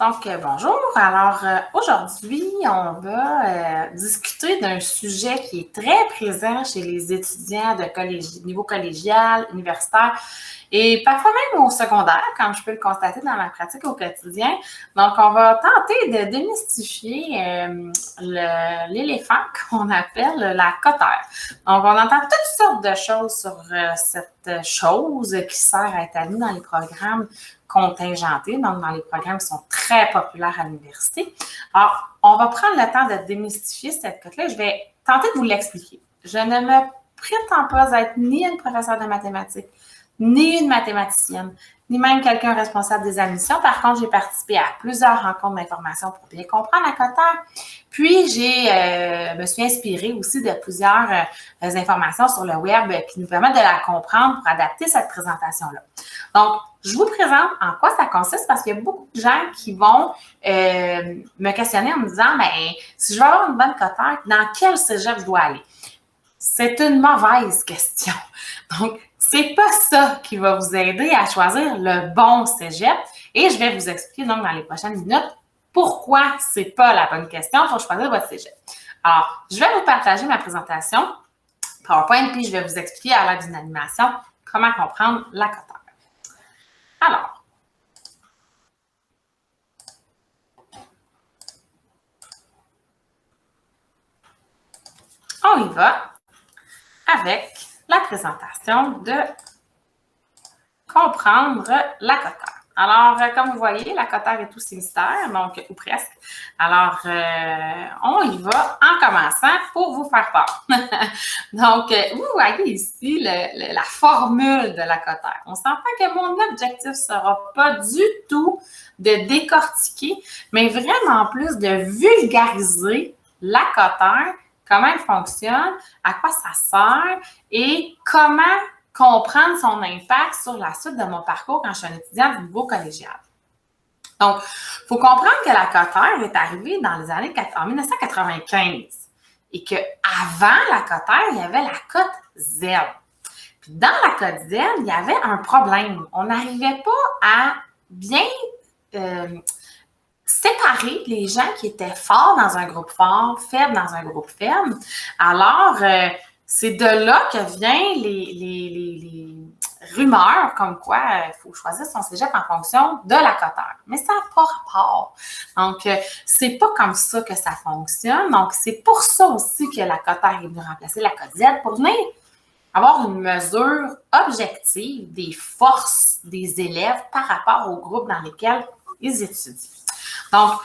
Bonjour. Alors, aujourd'hui, on va discuter d'un sujet qui est très présent chez les étudiants de niveau collégial, universitaire et parfois même au secondaire, comme je peux le constater dans ma pratique au quotidien. Donc, on va tenter de démystifier l'éléphant qu'on appelle la cotère. Donc, on entend toutes sortes de choses sur cette chose qui sert à être admis dans les programmes contingentés, donc dans les programmes qui sont très populaires à l'université. Alors, on va prendre le temps de démystifier cette cote-là. Je vais tenter de vous l'expliquer. Je ne me prétends pas être ni une professeure de mathématiques, ni une mathématicienne, ni même quelqu'un responsable des admissions. Par contre, j'ai participé à plusieurs rencontres d'information pour bien comprendre la cotère. Puis, me suis inspirée aussi de plusieurs informations sur le web qui nous permettent de la comprendre pour adapter cette présentation-là. Donc, je vous présente en quoi ça consiste parce qu'il y a beaucoup de gens qui vont me questionner en me disant, si je veux avoir une bonne cotère, dans quel cégep je dois aller? C'est une mauvaise question. Donc, c'est pas ça qui va vous aider à choisir le bon cégep. Et je vais vous expliquer donc dans les prochaines minutes pourquoi c'est pas la bonne question pour choisir votre cégep. Alors, je vais vous partager ma présentation PowerPoint, puis je vais vous expliquer à l'aide d'une animation comment comprendre la cotère. Alors, on y va avec la présentation de comprendre la cotère. Alors, comme vous voyez, la cotère est aussi mystère, donc, ou presque. Alors, on y va en commençant pour vous faire peur. Donc, vous voyez ici la formule de la cotère. On s'entend que mon objectif ne sera pas du tout de décortiquer, mais vraiment plus de vulgariser la cotère, comment elle fonctionne, à quoi ça sert et comment comprendre son impact sur la suite de mon parcours quand je suis un étudiant du niveau collégial. Donc, il faut comprendre que la cotère est arrivée dans les années en 1995 et qu'avant la cotère, il y avait la cote Z. Puis dans la cote Z, il y avait un problème. On n'arrivait pas à bien séparer les gens qui étaient forts dans un groupe fort, faibles dans un groupe faible. Alors, c'est de là que viennent les rumeurs comme quoi il faut choisir son cégep en fonction de la cotère. Mais ça n'a pas rapport. Donc, c'est pas comme ça que ça fonctionne. Donc, c'est pour ça aussi que la cotère est venue remplacer la cote Z pour venir avoir une mesure objective des forces des élèves par rapport au groupe dans lesquels ils étudient. Donc,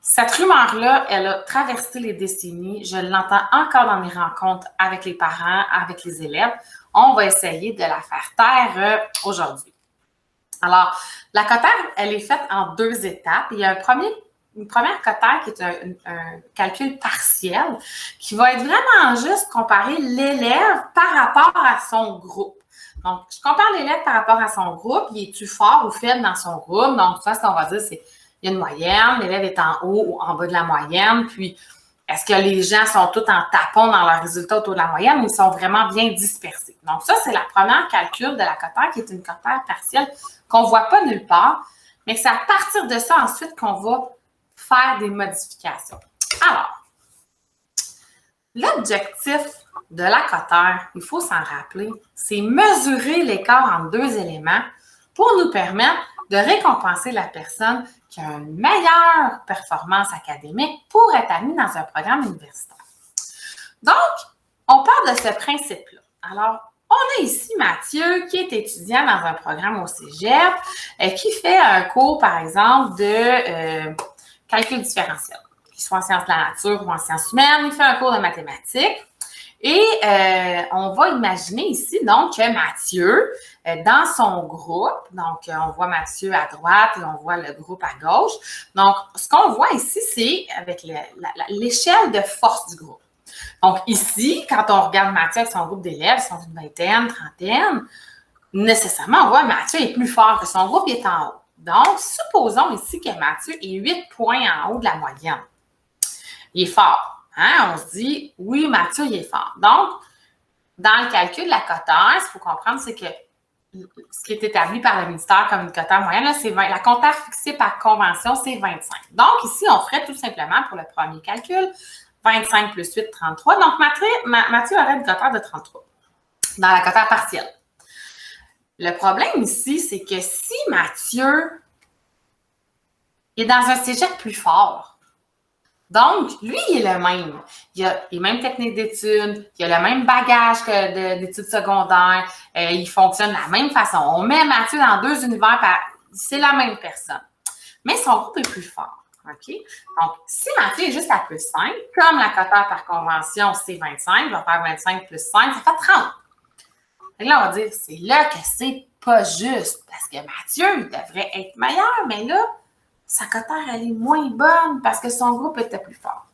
cette rumeur-là, elle a traversé les décennies. Je l'entends encore dans mes rencontres avec les parents, avec les élèves. On va essayer de la faire taire aujourd'hui. Alors, la cotère, elle est faite en deux étapes. Il y a une première cotère qui est un calcul partiel qui va être vraiment juste comparer l'élève par rapport à son groupe. Donc, je compare l'élève par rapport à son groupe. Il est-tu fort ou faible dans son groupe? Donc, ça, ce qu'on va dire, c'est il y a une moyenne, l'élève est en haut ou en bas de la moyenne, puis est-ce que les gens sont tous en tapon dans leurs résultats autour de la moyenne ou ils sont vraiment bien dispersés? Donc ça, c'est la première calcul de la cotère qui est une cotère partielle qu'on ne voit pas nulle part, mais c'est à partir de ça ensuite qu'on va faire des modifications. Alors, l'objectif de la cotère, il faut s'en rappeler, c'est mesurer l'écart entre deux éléments pour nous permettre de récompenser la personne qui a une meilleure performance académique pour être admis dans un programme universitaire. Donc, on part de ce principe-là. Alors, on a ici Mathieu qui est étudiant dans un programme au cégep qui fait un cours, par exemple, de calcul différentiel, qu'il soit en sciences de la nature ou en sciences humaines. Il fait un cours de mathématiques. Et on va imaginer ici, donc, que Mathieu, dans son groupe, donc on voit Mathieu à droite et on voit le groupe à gauche. Donc, ce qu'on voit ici, c'est avec l'échelle de force du groupe. Donc, ici, quand on regarde Mathieu avec son groupe d'élèves, ils sont une vingtaine, trentaine, nécessairement, on voit que Mathieu est plus fort, que son groupe est en haut. Donc, supposons ici que Mathieu est 8 points en haut de la moyenne. Il est fort. Hein? On se dit, oui, Mathieu, il est fort. Donc, dans le calcul de la cotère, ce qu'il faut comprendre, c'est que ce qui est établi par le ministère comme une quota moyenne, là, c'est 20. La quota fixée par convention, c'est 25. Donc, ici, on ferait tout simplement pour le premier calcul 25 plus 8, 33. Donc, Mathieu aurait une quota de 33 dans la quota partielle. Le problème ici, c'est que si Mathieu est dans un cégep plus fort, donc, lui, il est le même. Il a les mêmes techniques d'études, il a le même bagage que d'études secondaires, il fonctionne de la même façon. On met Mathieu dans 2 univers, c'est la même personne. Mais son groupe est plus fort. OK? Donc, si Mathieu est juste à plus 5, comme la quota par convention, c'est 25, je vais faire 25 plus 5, ça fait 30. Et là, on va dire, c'est là que c'est pas juste, parce que Mathieu, il devrait être meilleur, mais là, sa cotère, elle est moins bonne parce que son groupe était plus fort.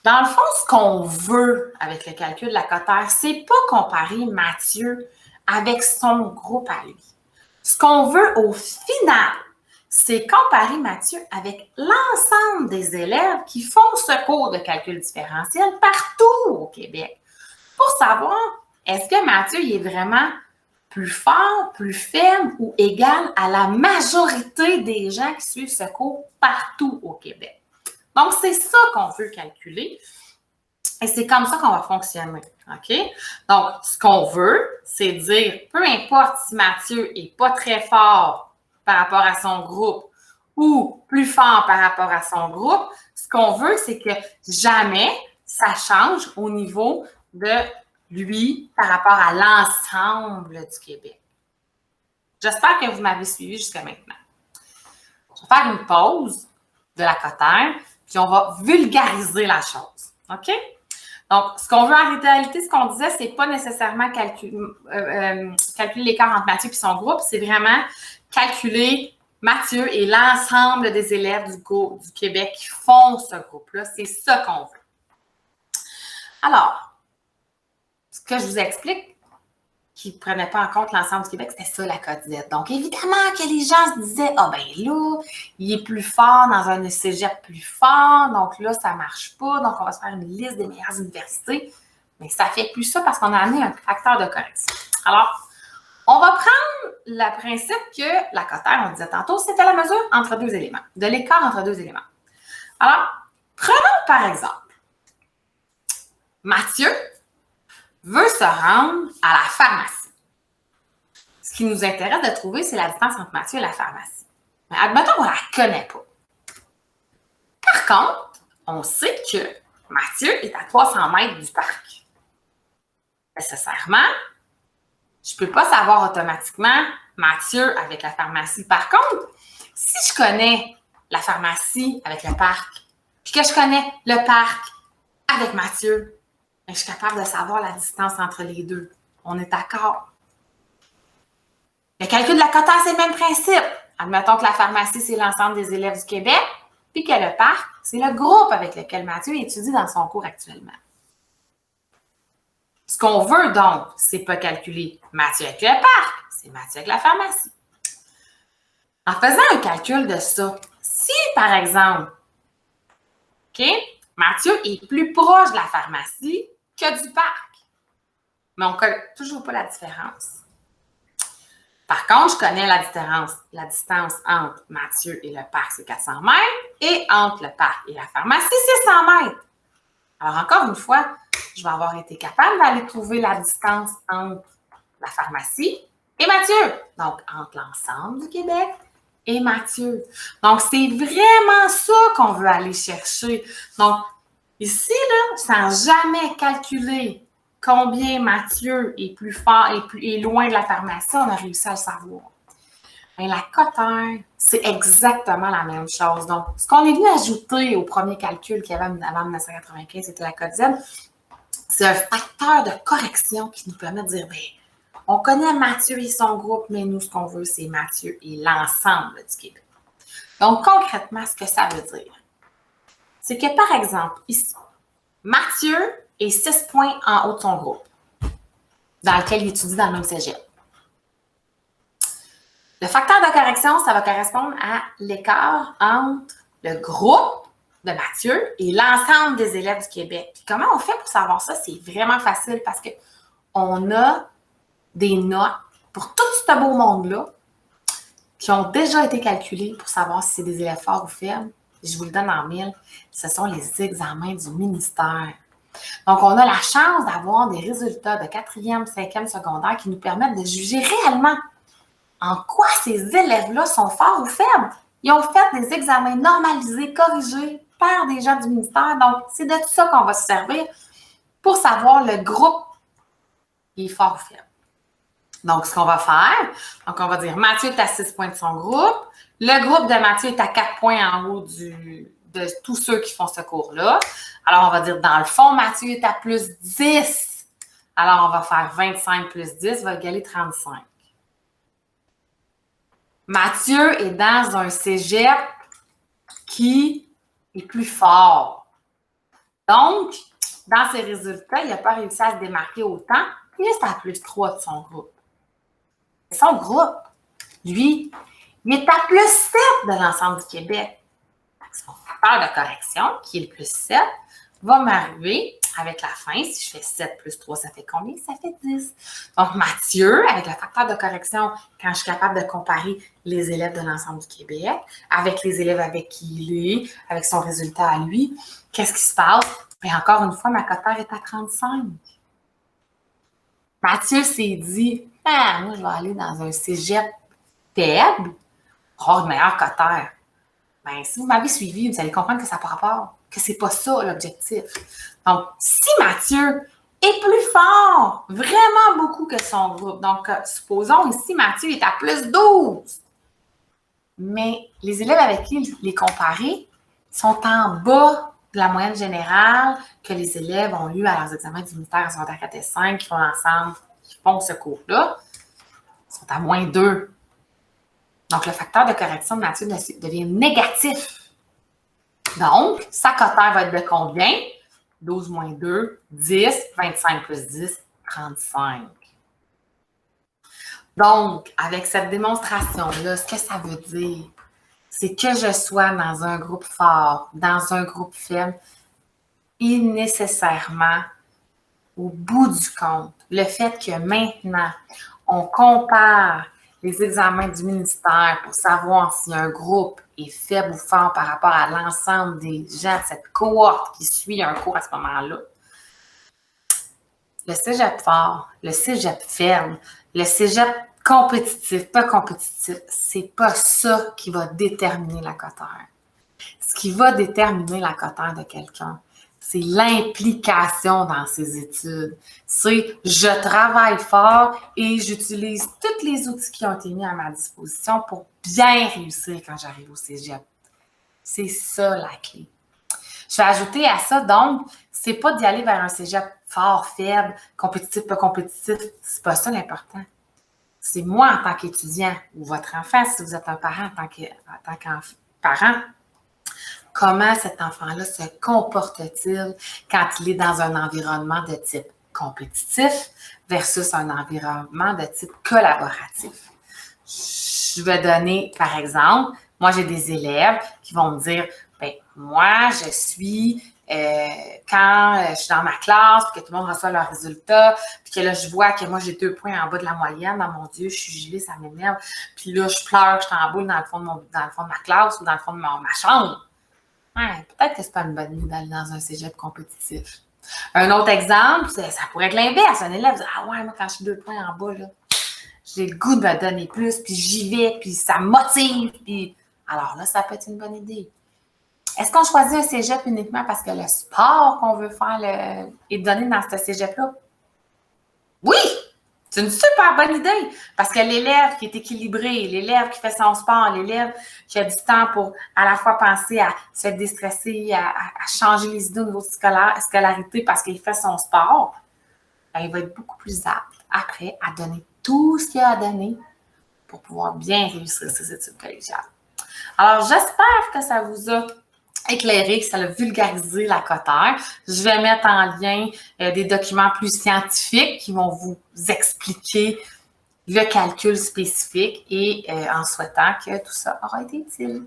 Dans le fond, ce qu'on veut avec le calcul de la cotère, c'est pas comparer Mathieu avec son groupe à lui. Ce qu'on veut au final, c'est comparer Mathieu avec l'ensemble des élèves qui font ce cours de calcul différentiel partout au Québec pour savoir est-ce que Mathieu il est vraiment plus fort, plus faible ou égal à la majorité des gens qui suivent ce cours partout au Québec. Donc, c'est ça qu'on veut calculer et c'est comme ça qu'on va fonctionner. OK? Donc, ce qu'on veut, c'est dire, peu importe si Mathieu n'est pas très fort par rapport à son groupe ou plus fort par rapport à son groupe, ce qu'on veut, c'est que jamais ça change au niveau de lui par rapport à l'ensemble du Québec. J'espère que vous m'avez suivi jusqu'à maintenant. Je vais faire une pause de la cotère, puis on va vulgariser la chose. OK? Donc, ce qu'on veut en réalité, ce qu'on disait, c'est pas nécessairement calculer l'écart entre Mathieu et son groupe, c'est vraiment calculer Mathieu et l'ensemble des élèves du Québec qui font ce groupe-là. C'est ça qu'on veut. Alors, ce que je vous explique, qui ne prenait pas en compte l'ensemble du Québec, c'était ça la codette. Donc, évidemment que les gens se disaient, ah ben là, il est plus fort dans un cégep plus fort, donc là, ça ne marche pas, donc on va se faire une liste des meilleures universités. Mais ça ne fait plus ça parce qu'on a amené un facteur de correction. Alors, on va prendre le principe que la cotère, on disait tantôt, c'était la mesure entre deux éléments, de l'écart entre deux éléments. Alors, prenons par exemple Mathieu veut se rendre à la pharmacie. Ce qui nous intéresse de trouver, c'est la distance entre Mathieu et la pharmacie. Mais admettons qu'on ne la connaît pas. Par contre, on sait que Mathieu est à 300 mètres du parc. Nécessairement, je ne peux pas savoir automatiquement Mathieu avec la pharmacie. Par contre, si je connais la pharmacie avec le parc, puis que je connais le parc avec Mathieu, je suis capable de savoir la distance entre les deux. On est d'accord. Le calcul de la cotère, c'est le même principe. Admettons que la pharmacie, c'est l'ensemble des élèves du Québec, puis que le parc, c'est le groupe avec lequel Mathieu étudie dans son cours actuellement. Ce qu'on veut donc, c'est pas calculer Mathieu avec le parc, c'est Mathieu avec la pharmacie. En faisant un calcul de ça, si par exemple, OK, Mathieu est plus proche de la pharmacie que du parc, mais on ne connaît toujours pas la différence. Par contre, je connais la distance entre Mathieu et le parc, c'est 400 mètres, et entre le parc et la pharmacie, c'est 100 mètres. Alors, encore une fois, je vais avoir été capable d'aller trouver la distance entre la pharmacie et Mathieu. Donc, entre l'ensemble du Québec et Mathieu. Donc, c'est vraiment ça qu'on veut aller chercher. Donc, ici, là, sans jamais calculer combien Mathieu est plus fort et loin de la pharmacie, on a réussi à le savoir. Mais la cotère, c'est exactement la même chose. Donc, ce qu'on est venu ajouter au premier calcul qu'il y avait avant 1995, c'était la code Z, c'est un facteur de correction qui nous permet de dire, bien, on connaît Mathieu et son groupe, mais nous, ce qu'on veut, c'est Mathieu et l'ensemble du Québec. Donc, concrètement, ce que ça veut dire, c'est que, par exemple, ici, Mathieu est 6 points en haut de son groupe, dans lequel il étudie dans le même cégep. Le facteur de correction, ça va correspondre à l'écart entre le groupe de Mathieu et l'ensemble des élèves du Québec. Puis comment on fait pour savoir ça? C'est vraiment facile parce qu'on a des notes pour toutes ce beau monde-là, qui ont déjà été calculés pour savoir si c'est des élèves forts ou faibles, je vous le donne en mille, ce sont les examens du ministère. Donc, on a la chance d'avoir des résultats de 4e, 5e secondaire qui nous permettent de juger réellement en quoi ces élèves-là sont forts ou faibles. Ils ont fait des examens normalisés, corrigés par des gens du ministère. Donc, c'est de ça qu'on va se servir pour savoir le groupe qui est fort ou faible. Donc, ce qu'on va faire, donc on va dire Mathieu est à 6 points de son groupe. Le groupe de Mathieu est à 4 points en haut de tous ceux qui font ce cours-là. Alors, on va dire, dans le fond, Mathieu est à plus 10. Alors, on va faire 25 plus 10 va égaler 35. Mathieu est dans un cégep qui est plus fort. Donc, dans ses résultats, il n'a pas réussi à se démarquer autant. Il est à plus 3 de son groupe. Son groupe, lui, il est à plus 7 de l'ensemble du Québec. Son facteur de correction, qui est le plus 7, va m'arriver avec la fin. Si je fais 7 plus 3, ça fait combien? Ça fait 10. Donc, Mathieu, avec le facteur de correction, quand je suis capable de comparer les élèves de l'ensemble du Québec, avec les élèves avec qui il est, avec son résultat à lui, qu'est-ce qui se passe? Bien, encore une fois, ma coteur est à 35. Mathieu s'est dit, ah, moi, je vais aller dans un cégep faible pour avoir une meilleure cotère. Bien, si vous m'avez suivi, vous allez comprendre que ça n'a pas rapport, que c'est pas ça l'objectif. Donc, si Mathieu est plus fort, vraiment beaucoup que son groupe, donc supposons ici, Mathieu est à plus 12, mais les élèves avec qui il est comparé sont en bas de la moyenne générale que les élèves ont eu à leurs examens du ministère en secondaire 4 et 5 qui font ensemble, qui font ce cours-là, sont à moins 2. Donc, le facteur de correction de Mathieu devient négatif. Donc, sa cotère va être de combien? 12 moins 2, 10, 25 plus 10, 35. Donc, avec cette démonstration-là, ce que ça veut dire, c'est que je sois dans un groupe fort, dans un groupe faible, et nécessairement, au bout du compte, le fait que maintenant, on compare les examens du ministère pour savoir si un groupe est faible ou fort par rapport à l'ensemble des gens de cette cohorte qui suit un cours à ce moment-là. Le cégep fort, le cégep faible, le cégep compétitif, pas compétitif, c'est pas ça qui va déterminer la cotère. Ce qui va déterminer la cotère de quelqu'un, c'est l'implication dans ses études. C'est je travaille fort et j'utilise tous les outils qui ont été mis à ma disposition pour bien réussir quand j'arrive au cégep. C'est ça la clé. Je vais ajouter à ça, donc, c'est pas d'y aller vers un cégep fort, faible, compétitif, pas compétitif. C'est pas ça l'important. C'est moi en tant qu'étudiant ou votre enfant, si vous êtes un parent en tant qu'parent, comment cet enfant-là se comporte-t-il quand il est dans un environnement de type compétitif versus un environnement de type collaboratif. Je vais donner, par exemple, moi, j'ai des élèves qui vont me dire, ben moi, je suis, quand je suis dans ma classe, puis que tout le monde reçoit leurs résultats, puis que là, je vois que moi, j'ai 2 points en bas de la moyenne, dans mon Dieu, je suis gelée, ça m'énerve, puis là, je pleure, je suis en boule dans le fond de ma classe ou dans le fond de ma chambre. Ouais, peut-être que c'est pas une bonne idée d'aller dans un cégep compétitif. Un autre exemple, ça pourrait être l'inverse. Un élève dit, ah ouais, moi, quand je suis 2 points en bas, là, j'ai le goût de me donner plus, puis j'y vais, puis ça me motive, puis alors là, ça peut être une bonne idée. Est-ce qu'on choisit un cégep uniquement parce que le sport qu'on veut faire est donné dans ce cégep-là? Oui! C'est une super bonne idée parce que l'élève qui est équilibré, l'élève qui fait son sport, l'élève qui a du temps pour à la fois penser à se déstresser, à changer les idées au niveau scolarité parce qu'il fait son sport, ben, il va être beaucoup plus apte après à donner tout ce qu'il a à donner pour pouvoir bien réussir ses études collégiales. Alors, j'espère que ça vous a éclairé, que ça a vulgarisé la cotère. Je vais mettre en lien des documents plus scientifiques qui vont vous expliquer le calcul spécifique et en souhaitant que tout ça aura été utile.